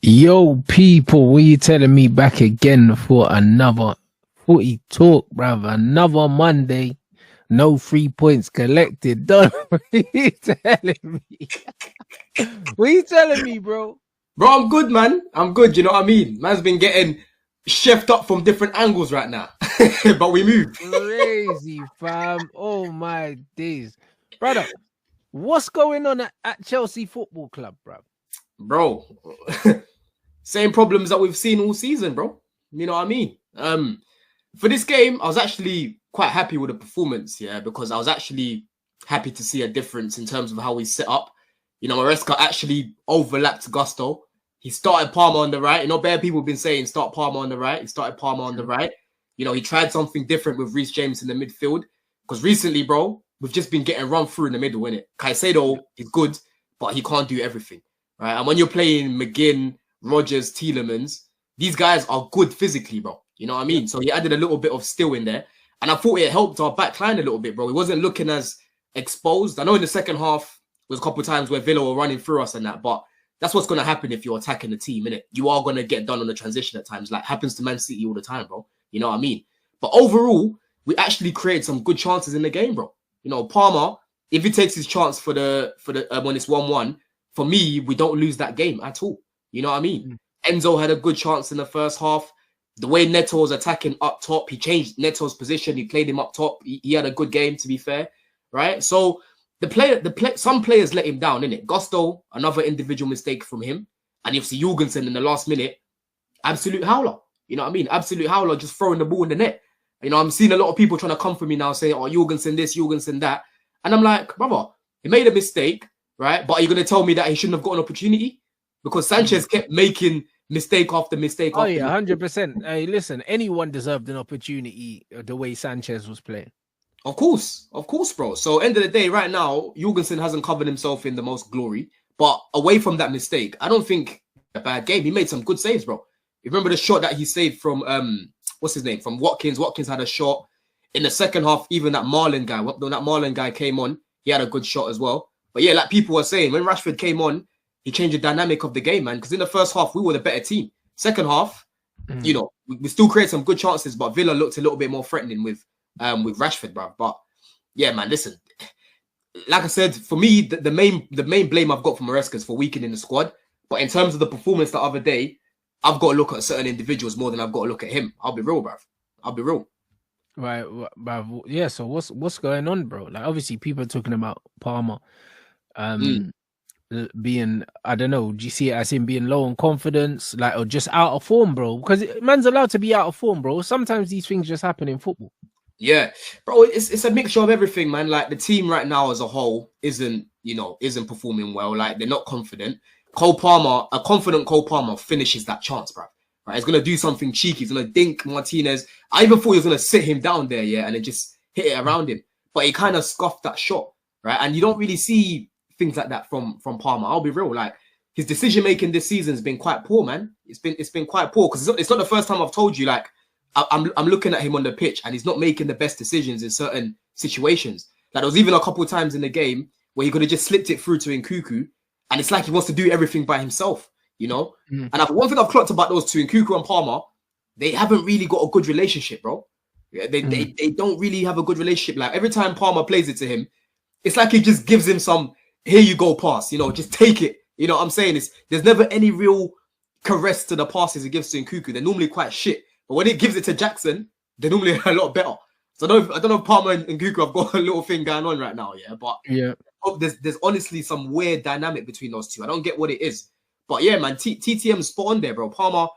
Yo, people, what you telling me back again for another footy talk, bruv? Another Monday, no 3 points collected. Done. What you telling me? What you telling me, bro? Bro, I'm good, man. I'm good, you know what I mean? Man's been getting chefed up from different angles right now. But we move. Crazy, fam. Oh my days. Brother, what's going on at Chelsea Football Club, bruv? Bro, same problems that we've seen all season, bro. You know what I mean? For this game, I was actually quite happy with the performance, yeah, because I was actually happy to see a difference in terms of how we set up. You know, Maresca actually overlapped Gusto. He started Palmer on the right. You know, bare people have been saying start Palmer on the right. He started Palmer on the right. You know, he tried something different with Reece James in the midfield. Because recently, bro, we've just been getting run through in the middle, innit? Caicedo is good, but he can't do everything, right? And when you're playing McGinn, Rodgers, Tielemans, these guys are good physically, bro. You know what I mean? So he added a little bit of steel in there. And I thought it helped our back line a little bit, bro. He wasn't looking as exposed. I know in the second half, there was a couple of times where Villa were running through us and that, but that's what's going to happen if you're attacking the team, innit? You are going to get done on the transition at times, like happens to Man City all the time, bro. You know what I mean? But overall, we actually created some good chances in the game, bro. You know, Palmer, if he takes his chance for the when it's 1-1, for me, we don't lose that game at all. You know what I mean? Enzo had a good chance in the first half. The way Neto was attacking up top, he changed Neto's position. He played him up top. He had a good game, to be fair, right? So some players let him down, innit? Gusto, another individual mistake from him, and you see Jorgensen in the last minute, absolute howler. You know what I mean? Absolute howler, just throwing the ball in the net. You know, I'm seeing a lot of people trying to come for me now, saying, "Oh, Jorgensen this, Jorgensen that," and I'm like, brother, he made a mistake, right? But are you going to tell me that he shouldn't have got an opportunity? Because Sanchez kept making mistake after mistake. Oh, yeah, 100%. Hey, listen, anyone deserved an opportunity the way Sanchez was playing. Of course, bro. So end of the day, right now, Jorgensen hasn't covered himself in the most glory. But away from that mistake, I don't think a bad game. He made some good saves, bro. You remember the shot that he saved from what's his name? From Watkins. Watkins had a shot in the second half. Even that Marlon guy, when that Marlon guy came on, he had a good shot as well. But yeah, like people were saying, when Rashford came on, he changed the dynamic of the game, man. Because in the first half, we were the better team. Second half, you know, we still create some good chances, but Villa looked a little bit more threatening with Rashford, bro. But yeah, man, listen. Like I said, for me, the main blame I've got for Maresca is for weakening the squad. But in terms of the performance the other day, I've got to look at certain individuals more than I've got to look at him. I'll be real, bruv. I'll be real. Right, bruv. Yeah, so what's going on, bro? Like, obviously, people are talking about Palmer being, I don't know, do you see it as him being low on confidence, like, or just out of form, bro? Because man's allowed to be out of form, bro. Sometimes these things just happen in football. Yeah, bro, it's a mixture of everything, man. Like, the team right now as a whole isn't performing well. Like, they're not confident. Cole Palmer, a confident Cole Palmer finishes that chance, bro. Right, he's gonna do something cheeky. He's gonna dink Martinez. I even thought he was gonna sit him down there, yeah, and then just hit it around him. But he kind of scuffed that shot, right? And you don't really see things like that from Palmer. I'll be real, like his decision making this season has been quite poor, man. It's been quite poor because it's not the first time I've told you. Like, I'm looking at him on the pitch and he's not making the best decisions in certain situations. Like, there was even a couple of times in the game where he could have just slipped it through to Nkunku. And it's like he wants to do everything by himself, you know? And one thing I've clocked about those two, Nkunku and Palmer, they haven't really got a good relationship, bro. They don't really have a good relationship. Like, every time Palmer plays it to him, it's like he just gives him some, here you go pass, you know, just take it. You know what I'm saying? There's never any real caress to the passes he gives to Nkunku. They're normally quite shit. But when he gives it to Jackson, they're normally a lot better. So I don't know if Palmer and Nkunku have got a little thing going on right now, yeah? But yeah. There's honestly some weird dynamic between those two. I don't get what it is. But yeah, man, TTM's spot on there, bro. Palmer,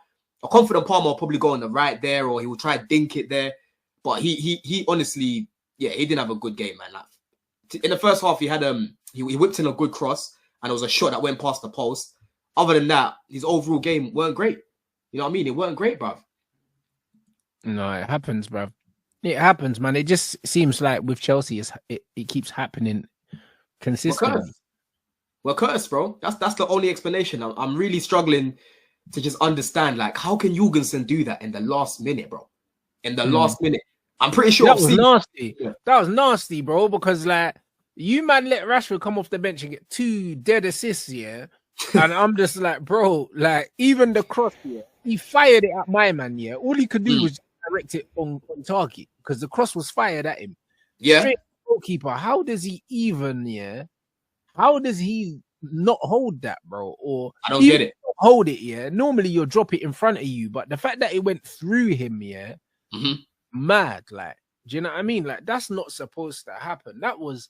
a confident Palmer will probably go on the right there, or he will try to dink it there. But he honestly, yeah, he didn't have a good game, man. Like, in the first half, he had he whipped in a good cross, and it was a shot that went past the post. Other than that, his overall game weren't great. You know what I mean? It weren't great, bruv. No, it happens, bruv. It happens, man. It just seems like with Chelsea, it keeps happening consistently. Well, Curtis, bro, that's the only explanation. I'm really struggling to just understand, like, how can Jorgensen do that in the last minute, bro? In the last minute. I'm pretty sure that was nasty. Yeah. That was nasty, bro, because, like, you man let Rashford come off the bench and get 2 dead assists, yeah, And I'm just like, bro, like even the cross here, he fired it at my man. Yeah, all he could do was direct it on target because the cross was fired at him. Yeah, Straight goalkeeper. How does he even? Yeah, how does he not hold that, bro? Or I don't even get it. hold it. Yeah, normally you'll drop it in front of you, but the fact that it went through him, yeah, mad. Like, do you know what I mean? Like that's not supposed to happen. That was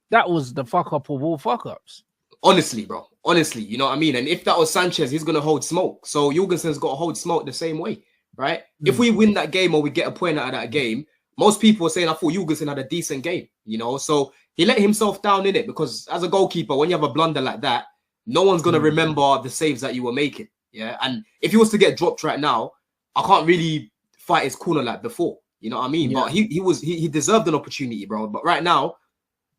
the fuck up of all fuck ups. Honestly, bro. Honestly, you know what I mean? And if that was Sanchez, he's going to hold smoke. So Jorgensen's got to hold smoke the same way, right? If we win that game or we get a point out of that game, most people are saying, I thought Jorgensen had a decent game, you know? So he let himself down in it because as a goalkeeper, when you have a blunder like that, no one's going to remember the saves that you were making, yeah? And if he was to get dropped right now, I can't really fight his corner like before, you know what I mean? Yeah. But he deserved an opportunity, bro. But right now,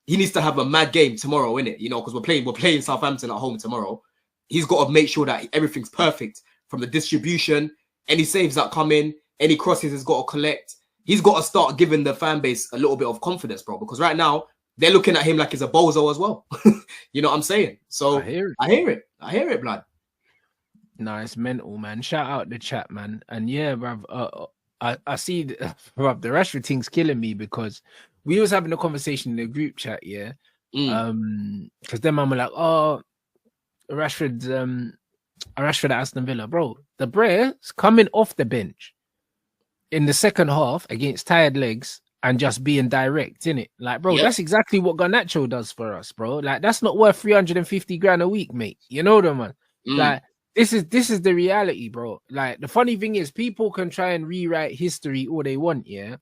he needs to have a mad game tomorrow, innit? You know, because we're playing Southampton at home tomorrow. He's got to make sure that everything's perfect from the distribution, any saves that come in, any crosses he's got to collect. He's got to start giving the fan base a little bit of confidence, bro. Because right now they're looking at him like he's a bozo as well. You know what I'm saying? So I hear it, blood. No, it's mental, man. Shout out the chat, man. And yeah, bruv, I see, bruv, the Rashford thing's killing me because we was having a conversation in the group chat, yeah. Because then man were like, oh, Rashford at Aston Villa, bro. The Bray's coming off the bench in the second half against tired legs and just being direct, innit? Like, bro, that's exactly what Garnacho does for us, bro. Like, that's not worth 350 grand a week, mate. You know that, man. Like, this is the reality, bro. Like, the funny thing is, people can try and rewrite history all they want, yeah.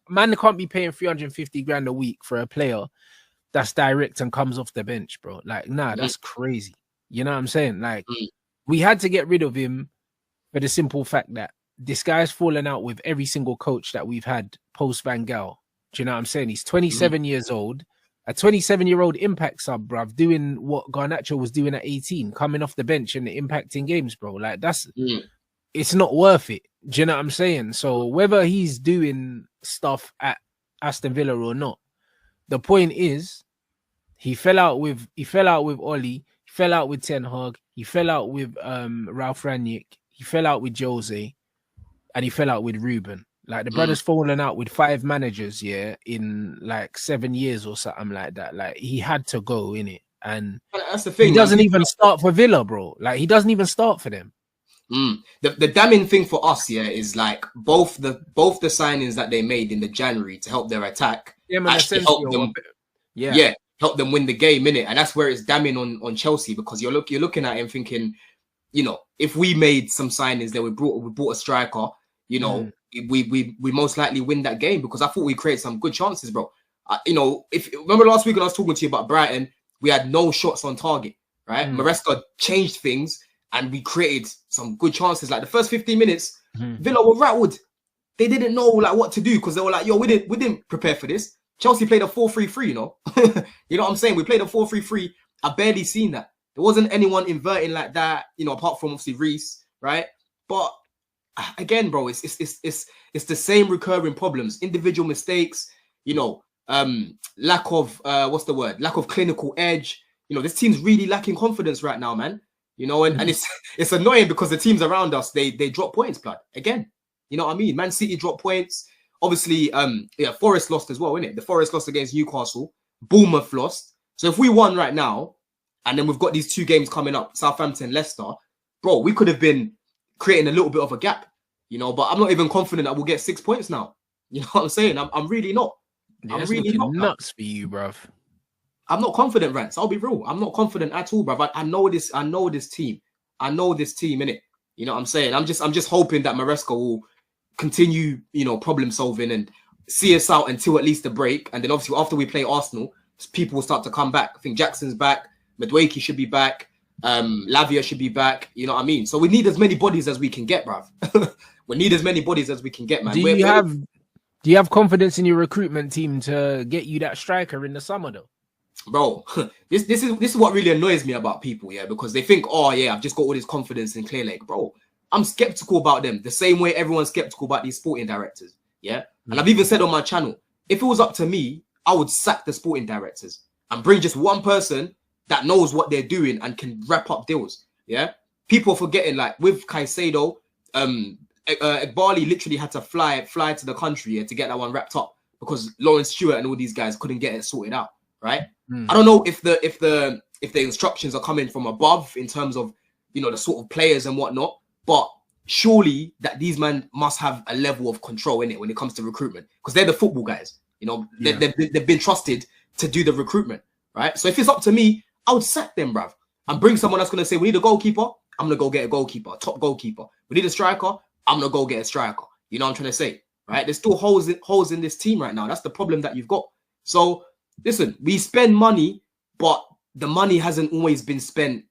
Man can't be paying 350 grand a week for a player that's direct and comes off the bench, bro. Like, nah, that's crazy. You know what I'm saying? Like, we had to get rid of him for the simple fact that this guy's fallen out with every single coach that we've had post Van Gaal. Do you know what I'm saying? He's 27 years old, a 27-year-old impact sub, bruv, doing what Garnacho was doing at 18, coming off the bench and impacting games, bro. Like, that's it's not worth it. Do you know what I'm saying? So whether he's doing stuff at Aston Villa or not, the point is he fell out with Oli, he fell out with Ten Hag, he fell out with Ralph Rangnick, he fell out with Jose, and he fell out with Ruben. Like the brother's fallen out with 5 managers, yeah, in like 7 years or something like that. Like he had to go in it, and that's the thing. He doesn't even start for Villa, bro. Like he doesn't even start for them. The damning thing for us, yeah, is like both the signings that they made in the January to help their attack actually help them, help them win the game, innit? And that's where it's damning on Chelsea because you're looking at him thinking, you know, if we made some signings that we brought a striker, you know, we most likely win that game because I thought we created some good chances, bro. You know, if remember last week when I was talking to you about Brighton, we had no shots on target, right? Maresca changed things. And we created some good chances. Like the first 15 minutes, Villa were rattled. They didn't know like what to do because they were like, "Yo, we didn't prepare for this." Chelsea played a 4-3-3, you know. You know what I'm saying? We played a 4-3-3. I barely seen that. There wasn't anyone inverting like that, you know, apart from obviously Reece, right? But again, bro, it's the same recurring problems, individual mistakes, you know, lack of lack of clinical edge. You know, this team's really lacking confidence right now, man. You know, and it's annoying because the teams around us, they drop points, blood. Again, you know what I mean? Man City dropped points. Obviously, Forest lost as well, innit? The Forest lost against Newcastle. Bournemouth lost. So if we won right now, and then we've got these 2 games coming up, Southampton, Leicester, bro, we could have been creating a little bit of a gap, you know, but I'm not even confident that we'll get 6 points now. You know what I'm saying? I'm really not. Yeah, I'm really not. Nuts for you, bruv. I'm not confident, Rants. I'll be real. I'm not confident at all, bruv. I know this. I know this team. I know this team, innit? You know what I'm saying? I'm just hoping that Maresca will continue, you know, problem solving and see us out until at least the break. And then obviously after we play Arsenal, people will start to come back. I think Jackson's back. Madueke should be back. Lavia should be back. You know what I mean? So we need as many bodies as we can get, bruv. We need as many bodies as we can get, man. Do you have confidence in your recruitment team to get you that striker in the summer, though? Bro, this is what really annoys me about people, yeah, because they think, oh yeah, I've just got all this confidence in Clearlake. Bro, I'm skeptical about them the same way everyone's skeptical about these sporting directors, yeah. And I've even said on my channel, if it was up to me, I would sack the sporting directors and bring just one person that knows what they're doing and can wrap up deals. Yeah, people are forgetting, like with Caicedo, Igbali literally had to fly to the country to get that one wrapped up because Lawrence Stewart and all these guys couldn't get it sorted out. Right? I don't know if the instructions are coming from above in terms of, you know, the sort of players and whatnot, but surely that these men must have a level of control in it when it comes to recruitment, because they're the football guys. You know, they've been trusted to do the recruitment, right? So if it's up to me, I would sack them, bruv, and bring someone that's going to say, we need a goalkeeper, I'm going to go get a goalkeeper, a top goalkeeper. We need a striker, I'm going to go get a striker. You know what I'm trying to say, right? There's still holes in this team right now. That's the problem that you've got. So listen, we spend money, but the money hasn't always been spent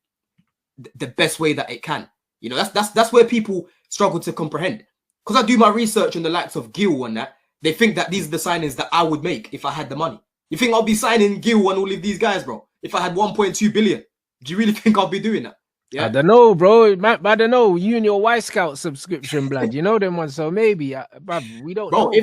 the best way that it can. You know, that's where people struggle to comprehend. Because I do my research on the likes of Gil and that, they think that these are the signings that I would make if I had the money. You think I'll be signing Gil and all of these guys, bro, if I had 1.2 billion? Do you really think I'll be doing that? Yeah, I don't know, bro. I don't know. You and your Y Scout subscription, blood. You know them ones, so maybe, bro. We don't know.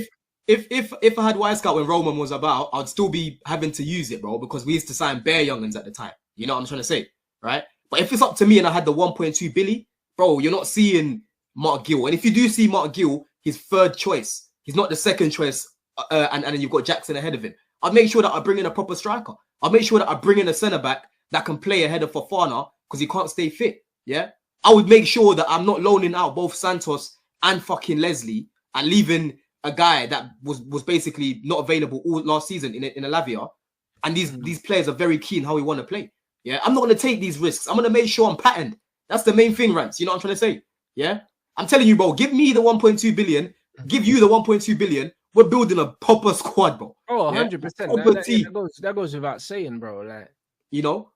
If I had Y Scout when Roman was about, I'd still be having to use it, bro, because we used to sign bare youngins at the time. You know what I'm trying to say, right? But if it's up to me and I had the 1.2 billion, bro, you're not seeing Mark Gill. And if you do see Mark Gill, his third choice. He's not the second choice, and then you've got Jackson ahead of him. I'd make sure that I bring in a proper striker. I'll make sure that I bring in a centre-back that can play ahead of Fofana because he can't stay fit, yeah? I would make sure that I'm not loaning out both Santos and fucking Leslie and leaving a guy that was basically not available all last season in Alavia. And these players are very keen how we want to play, yeah? I'm not going to take these risks. I'm going to make sure I'm patterned. That's the main thing, Rants. You know what I'm trying to say, yeah? I'm telling you, bro, give me the 1.2 billion, give you the 1.2 billion. We're building a proper squad, bro. Oh, 100%. Proper team. That goes without saying, bro. Like, you know,